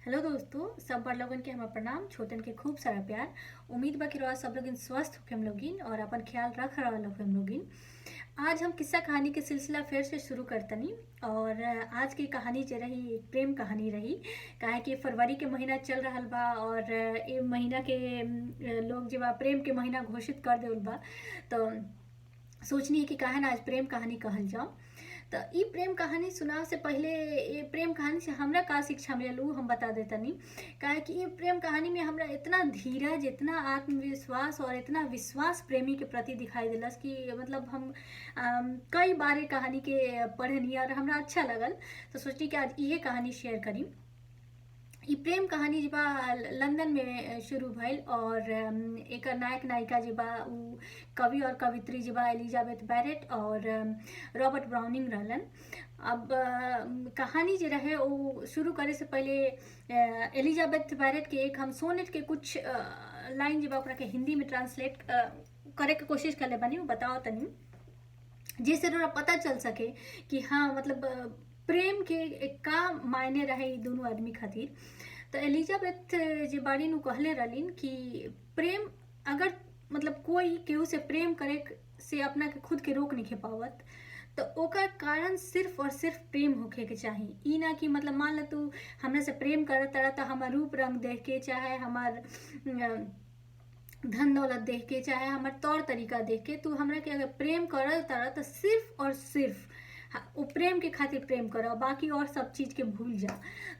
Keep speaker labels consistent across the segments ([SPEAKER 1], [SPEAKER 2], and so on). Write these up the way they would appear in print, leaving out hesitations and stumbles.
[SPEAKER 1] Hello दोस्तों, सब बड़ लोगन के हमार प्रणाम। छोटन के खूब सारा प्यार। उम्मीद बा कि रउआ सब लोगन स्वस्थ होके हम लोगिन और अपन ख्याल रख रहल होके हम लोगिन। आज हम किस्सा कहानी के सिलसिला फिर से शुरू करतनी और आज की कहानी जो रही एक प्रेम कहानी रही। काहे कि फरवरी के महीना चल रहल बा और ए महीना के लोग जो बा प्रेम के महीना घोषित कर देवल बा। तो सोचनी है कि काहे ना आज प्रेम कहानी कहल जाओ। तो ई प्रेम कहानी सुनाव से पहले ये प्रेम कहानी से हमरा का शिक्षा मिलल उ हम बता देतनी। काहे कि ये प्रेम कहानी में हमरा इतना धीरज, इतना आत्मविश्वास और इतना विश्वास प्रेमी के प्रति दिखाई दिलस कि मतलब हम कई बार ये कहानी के पढ़नी और हमरा अच्छा लगल। तो सोचनी कि आज ये कहानी शेयर करी। ई प्रेम कहानी जी बा लंदन में शुरू भइल और एक नायक नायिका जी बा उ कवि और कवित्री जी बा एलिजाबेथ बैरेट और रॉबर्ट ब्राउनिंग रहलन। अब कहानी जो रहे वो शुरू करे से पहले एलिजाबेथ बैरेट के एक हम सोनेट के कुछ लाइन जी बा ओकरा के हिंदी में ट्रांसलेट करे के कोशिश कर ले बानी, वो बताओ तनी जिससे थोड़ा पता चल सके कि हाँ मतलब प्रेम के का मायने रहे ई दोनों आदमी खातिर। तो एलिजाबेथ जी बाड़ी नु कहले रहलिन कि प्रेम अगर मतलब कोई केहू से प्रेम करे से अपना के खुद के रोक नहीं पावत तो ओकर कारण सिर्फ और सिर्फ प्रेम होखे के चाही। ई ना कि मतलब मान ल तू हमरा से प्रेम करत तारा तो हमार रूप रंग देख के, चाहे हमार धन दौलत देख के, चाहे हमार तौर तरीका देख के तू हमरा के अगर प्रेम करत तारा तो सिर्फ और सिर्फ वो प्रेम के खातिर प्रेम करो, बाकी और सब चीज के भूल जा।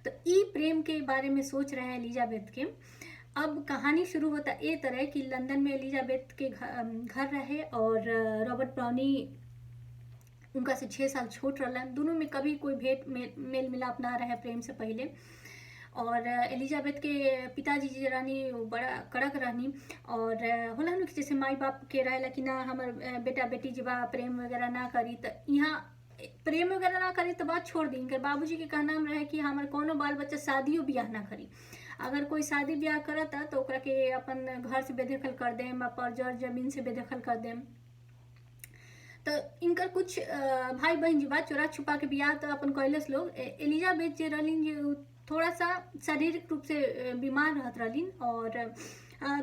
[SPEAKER 1] तो ई प्रेम के बारे में सोच रहे हैं एलिजाबेथ के। अब कहानी शुरू होता ए तरह कि लंदन में एलिजाबेथ के घर रहे और रॉबर्ट ब्राउनी उनका से 6 साल छोट रहलन। दोनों में कभी कोई भेंट मेल मिलाप ना रहे प्रेम से पहले। और एलिजाबेथ के पिताजी जी रहनी बड़ा कड़क रहनी और होला न कि जैसे माई बाप के रहेला कि ना हमर बेटा बेटी जी बा प्रेम वगैरह ना करी। तो यहाँ प्रेम वगैरह ना करी तो बात छोड़ दी। इनके बाबूजी के कहना रहे कि हमार कोनो बाल बच्चा शादियों ब्याह ना करी। अगर कोई शादी ब्याह करता तो ओकरा के अपन घर से बेदखल कर देम, पर्जर जमीन से बेदखल कर देम। तो इनकर कुछ भाई बहन जी बात चोरा छुपा के बियाह तो अपन कैलस लोग। एलिजाबेथ जे रहलिन जे थोड़ा सा शारीरिक रूप से बीमार रहत रहलिन और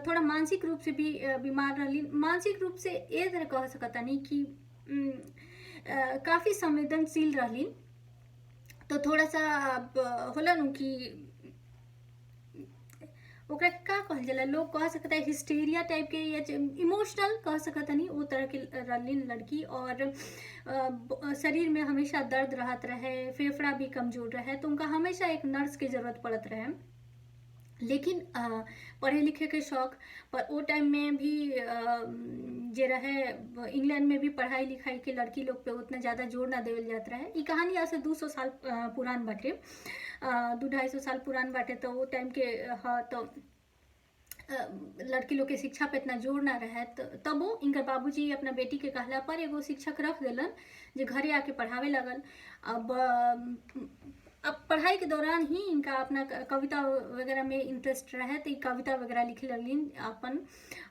[SPEAKER 1] थोड़ा मानसिक रूप से भी बीमार रहलिन। मानसिक रूप से ए तरह कह सकता नहीं कि काफ़ी संवेदनशील रहलिन। तो थोड़ा सा होला नु कि ओकरा का कहल जाला, लोग कह सकता है हिस्टेरिया टाइप के या इमोशनल कह सकता नहीं वो तरह के रहलिन लड़की। और शरीर में हमेशा दर्द रहत रहे, फेफड़ा भी कमजोर रहे, तो उनका हमेशा एक नर्स की जरूरत पड़त रहे। लेकिन पढ़े लिखे के शौक पर वो टाइम में भी जे रहे इंग्लैंड में भी पढ़ाई लिखाई के लड़की लोग पे उतना ज़्यादा जोर ना देवल जात रहे। ये कहानी आज से 200 साल पुरान बाटे, 200-250 साल पुरान बाटे। तो वो टाइम के तो लड़की लोग के शिक्षा पे इतना जोर ना रहे। तो तब वो इनकर बाबूजी अपना बेटी के कहला पर एगो शिक्षक रख दिलन जो घरे आके पढ़ावे लगल। अब पढ़ाई के दौरान ही इनका अपना कविता वगैरह में इंटरेस्ट रहे तो कविता वगैरह लिखे लगलिन अपन।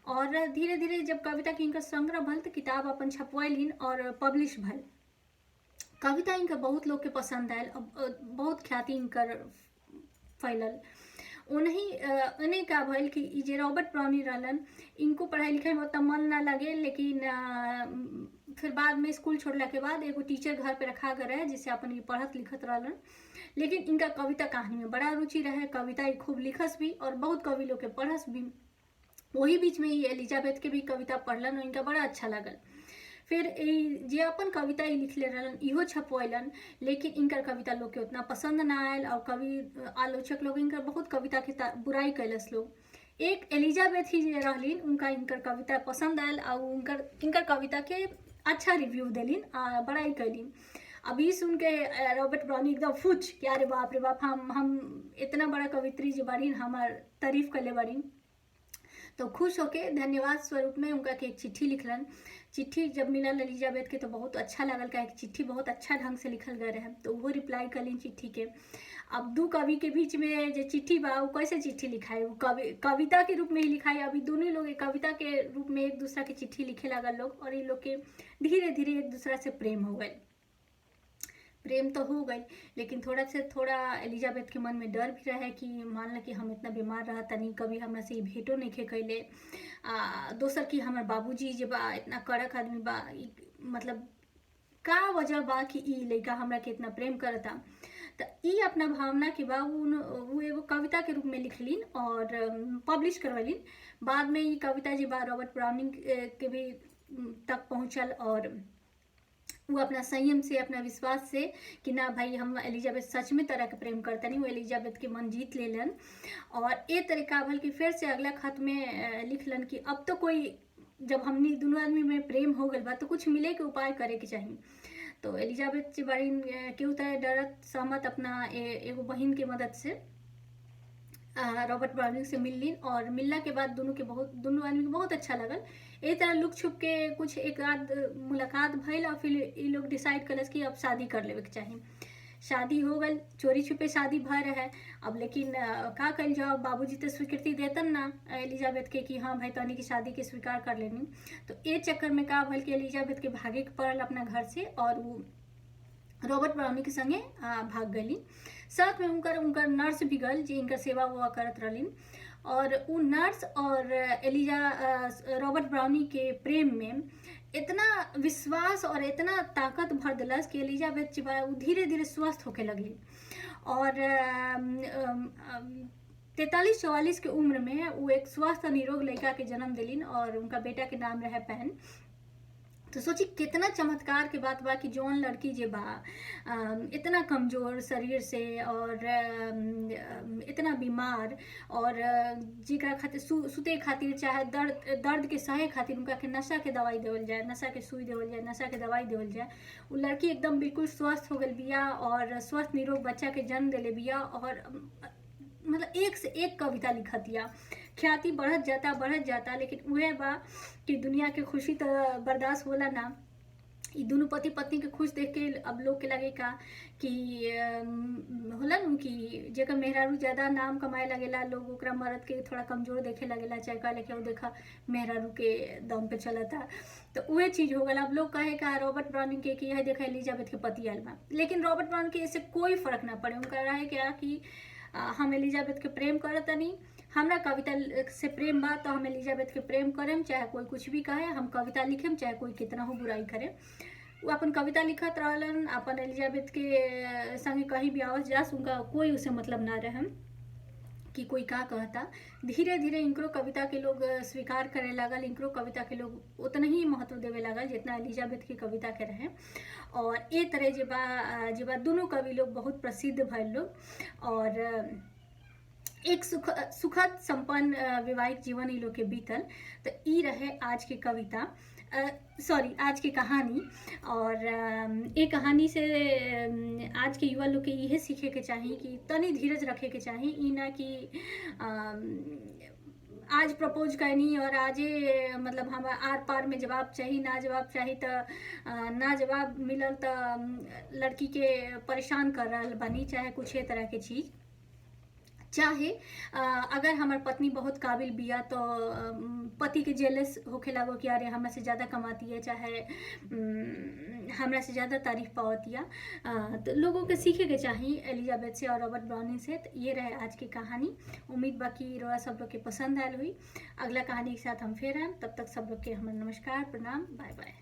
[SPEAKER 1] और धीरे धीरे जब कविता के इनका संग्रह भल तो किताब अपन छपवाइलिन और पब्लिश भल। कविता इनका बहुत लोग के पसंद आयल, बहुत ख्याति इनकर फैलल। उन्हें का भइल कि जे रॉबर्ट ब्राउनी रहलन इनको पढ़ाई लिखाई में उतना मन ना लगे। लेकिन फिर बाद में स्कूल छोड़ला के बाद एगो टीचर घर पे रखा गया रहे जिससे अपन ये पढ़त लिखत रहलन। लेकिन इनका कविता कहानी में बड़ा रुचि रहे, कविता खूब लिखस भी और बहुत कवि लोग के पढ़स भी। वही बीच में ये एलिजाबेथ के भी कविता पढ़लन और इनका बड़ा अच्छा लगल। फिर जे अपन कविता ही लिखले रहलन इहो छपवैलन। लेकिन इनकर कविता लोग के उतना पसंद ना आयल और कवि आलोचक लोग इनकर बहुत कविता की बुराई कैलस लोग। एक एलिजाबेथ ही जे रहलिन उनका इनकर कविता पसंद आयल और इनकर कविता के अच्छा रिव्यू देलिन, बड़ाई कैलिन। अभी सुन के रॉबर्ट ब्राउनी एकदम फुच कि अरे बाप रे बाप, हम इतना बड़ा कवित्री जो बाड़ी हमार तारीफ कर ले बाड़ी। तो खुश होके धन्यवाद स्वरूप में उनका के एक चिट्ठी लिखलन। चिट्ठी जब मिलल एलिजाबेथ के तो बहुत अच्छा लगल, का एक चिट्ठी बहुत अच्छा ढंग से लिखल गए रहे। तो वो रिप्लाई करलिन चिट्ठी के। अब दो कवि के बीच में जो चिट्ठी बा वो कैसे चिट्ठी लिखाई, वो कविता के रूप में ही लिखाई। अभी दोनों लोग कविता के रूप में एक दूसरा के चिट्ठी लिखे लगल लोग और ये लोग के धीरे धीरे एक दूसरा से प्रेम हो गए। प्रेम तो हो गई, लेकिन थोड़ा से थोड़ा एलिजाबेथ के मन में डर भी रहे कि मान ला कि हम इतना बीमार रहा तनी, कभी हमरा से भेंटो नहीं खे कैले। दोसर कि हमार बाबूजी जे बा इतना कड़क आदमी बा, मतलब का वजह बा कि ई लड़का हमरा के इतना प्रेम करता। तो ई अपना भावना के बा वो एगो कविता के रूप में लिखलिन और पब्लिश करवलिन। बाद में ये कविता जे बा रॉबर्ट ब्राउनिंग के भी तक पहुँचल, और वो अपना संयम से, अपना विश्वास से कि ना भाई हम एलिजाबेथ सच में तरह के प्रेम करते नहीं, वो एलिजाबेथ के मन जीत लेलन। और ये तरीका भल कि फिर से अगला खत में लिखलन कि अब तो कोई, जब हमने दोनों आदमी में प्रेम हो गल बा तो कुछ मिले के उपाय करे के चाहिए। तो एलिजाबेथ के बारे केहू तरह डरत सहमत अपना एगो बहन के मदद से रॉबर्ट ब्राउनिंग से मिललिन, और मिलना के बाद दोनों आदमी के बहुत अच्छा लगल। एक तरह लुक छुप के कुछ एक आध मुलाकात भइल, और फिर ये लोग डिसाइड करलस कि अब शादी कर लेवे के चाहिए। शादी हो गल, चोरी छुपे शादी भय रहे। अब लेकिन का कल जाओ, बाबूजी तो स्वीकृति देतन ना एलिजाबेथ के कि हाँ भाई तनी की शादी के स्वीकार कर लेनी। तो ये चक्कर में का भल कि एलिजाबेथ के भागे के पड़ल अपना घर से, और वो रॉबर्ट ब्राउनी के संगे भाग गली। साथ में उनकर नर्स भी गल जी इनकर सेवा हुआ करत रहलिन। और वो नर्स और रॉबर्ट ब्राउनी के प्रेम में इतना विश्वास और इतना ताकत भर दिलस कि एलिजाबेथ धीरे धीरे स्वस्थ होके लगली। और 43-44 के उम्र में वो एक स्वस्थ निरोग लड़का के जन्म दिलिन, और उनका बेटा के नाम रहे पैन। तो सोची कितना चमत्कार के बात बा कि जौन लड़की जे बा इतना कमजोर शरीर से और इतना बीमार, और जेकरा खातिर सुते खातिर चाहे दर्द के सहे खातिर उनका के नशा के दवाई देवल जाए, नशा के सुई देवल जाए, नशा के दवाई देवल जाए, वो लड़की एकदम बिल्कुल स्वस्थ हो गई बिया और स्वस्थ निरोग बच्चा के जन्म दिले बिया। और मतलब एक से एक कविता लिखतिया, ख्याति बढ़त जाता। लेकिन वह बा कि दुनिया के खुशी तो बर्दाश्त होला ना। ये दोनों पति पत्नी के खुश देख के अब लोग के लगे का कि होला न कि जेकर मेहरारू ज्यादा नाम कमाए लगेला, लोग ओकरा मर्द के थोड़ा कमजोर देखे लगेला, चाहे कह लेके वो देखा मेहरारू के दम पे चलता। तो वह चीज हो गल। अब लोग कहे का रॉबर्ट ब्राउनिंग के कि यह देखा एलिजाबेथ के पति आयल बा, लेकिन रॉबर्ट ब्राउनिंग के इससे कोई फर्क ना पड़े। उनका रहे क्या कि हम एलिजाबेथ के प्रेम करत नहीं, हमरा कविता से प्रेम बा तो हम एलिजाबेथ के प्रेम करें, चाहे कोई कुछ भी कहे। हम कविता लिखेम चाहे कोई कितना हो बुराई करे। वो अपन कविता लिखत रहलन, अपन एलिजाबेथ के संगे कहीं भी आवत जास, उनका कोई उसे मतलब ना रहे कि कोई का कहता। धीरे धीरे इनकरो कविता के लोग स्वीकार करे लागल, इनकरो कविता के लोग उतना ही महत्व देवे लागल जितना एलिजाबेथ की कविता के रहे। और ये तरह जेबा दोनों कवि लोग बहुत प्रसिद्ध भइल लोग, और एक सुखद संपन्न वैवाहिक जीवन इ लोग के बीतल। तो ई रहे आज की कविता, आज की कहानी। और ये कहानी से आज के युवा लोग के यह सीखे के चाहिए कि तनी धीरज रखे के चाहिए। ई ना कि आज प्रपोज करनी और आजे मतलब हम आर पार में जवाब चाहिए, ना जवाब चाहिए तो ना जवाब मिलल तो लड़की के परेशान कर रहा बनी, चाहे कुछ तरह के चीज़। चाहे अगर हमार पत्नी बहुत काबिल बिया तो पति के जेलस होके लागो कि अरे हमरा से ज़्यादा कमाती है, चाहे हमरा से ज़्यादा तारीफ पावती है। तो लोगों के सीखे के चाहिए एलिजाबेथ से और रॉबर्ट ब्राउनिंग से। तो ये रहे आज की कहानी। उम्मीद बाकी रोआ सब लोग के पसंद आयल हुई। अगला कहानी के साथ हम फिर हैं, तब तक सब लोग के हमारा नमस्कार, प्रणाम, बाय बाय।